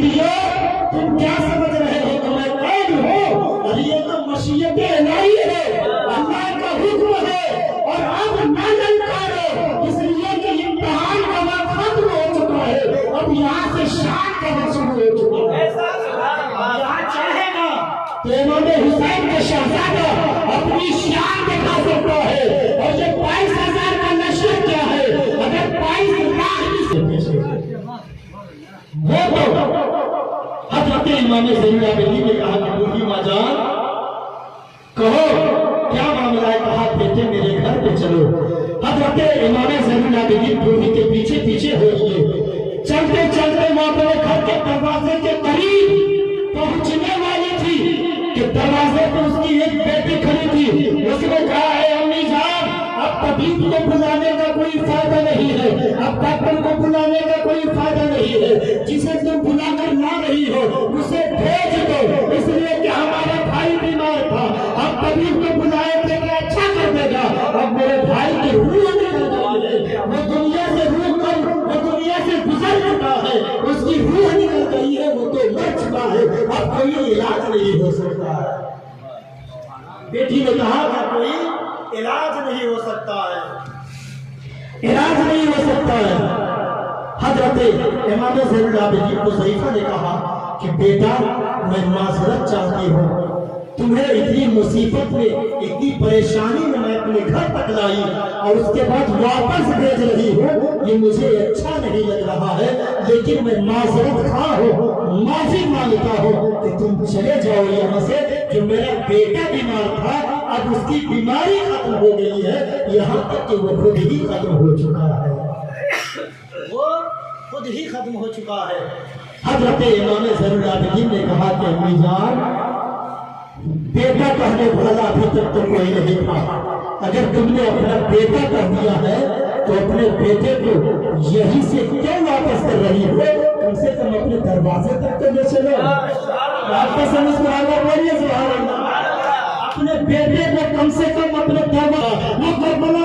यजीदियों, तुम क्या समझ रहे हो कि मैं कौन हूँ? अरे ये तो मशीयत इलाही है, अल्लाह का हुक्म है और अब ना ललकारो, इसलिए कि इम्तिहान का वक्त खत्म हो चुका है, अब यहाँ से शान का वक्त शुरू हो चुका है। यहाँ चाहेगा तो इमाम हुसैन का शहजादा अपनी शान दिखा सकता है। और ये 22,000 का नशर क्या है? अगर 22 लाख वो तो हजरत इमाम ज़ैनुल आबिदीन ने कहा कि बूढ़ी माँ जान, कहो क्या मामला है? कहा बेटे मेरे घर पे चलो। हजरत इमाम ज़ैनुल आबिदीन बूढ़ी के पीछे पीछे हो गए। चलते चलते वहां पर घर के दरवाजे के करीब पहुंचने वाली थी कि दरवाजे पर उसकी एक बेटी खड़ी थी। उसने कहा है अम्मी जान, अब तबीब को बुलाने का कोई फायदा नहीं है, अब डॉक्टर को बुलाने का कोई फायदा नहीं है, जिसे तुम बुला कर ला रही हो उसे भेज दो, इसलिए कि हमारा भाई बीमार था। अब तबीब को बुलाए थे कि अच्छा कर देगा। अब मेरे भाई की रूह निकल गई है, वो दुनिया से रूह कर, वो दुनिया से गुजर चुका है, उसकी रूह निकल गई है, वो तो मर चुका है, अब कोई इलाज नहीं हो सकता है। बेटी ने कहा कि कोई इलाज नहीं हो सकता है, इलाज नहीं हो सकता है। हजरत इमाम ज़ैनुल आबिदीन हुज़ैफा ने कहा कि बेटा मैं माज़रत चाहती हूँ, तुम्हें इतनी मुसीबत में, इतनी परेशानी में मैं अपने घर तक लाई और उसके बाद वापस भेज रही हूँ, ये मुझे अच्छा नहीं लग रहा है, लेकिन मैं माज़रत खा हूँ, माफी मांगता हूँ कि तुम चले जाओ यहाँ से। जो मेरा बेटा बीमार था अब उसकी बीमारी खत्म हो गई है, यहाँ तक कि वो खुद ही खत्म हो चुका है, वो खुद ही खत्म हो चुका है। हजरत इमाम ज़ैनुल आबिदीन ने कहा कि अम्मी जान, बेटा कहने वाला अभी तक तो कोई नहीं था, अगर तुमने अपना बेटा कह दिया है तो अपने बेटे को यहीं से क्यों वापस कर रही हो? कम से कम अपने दरवाजे तक तो ले चलो। आपका समझ में आ रहा? बोलिए सुभान अल्लाह। अपने बेटे को कम से कम अपने दरवाजे, वो करबला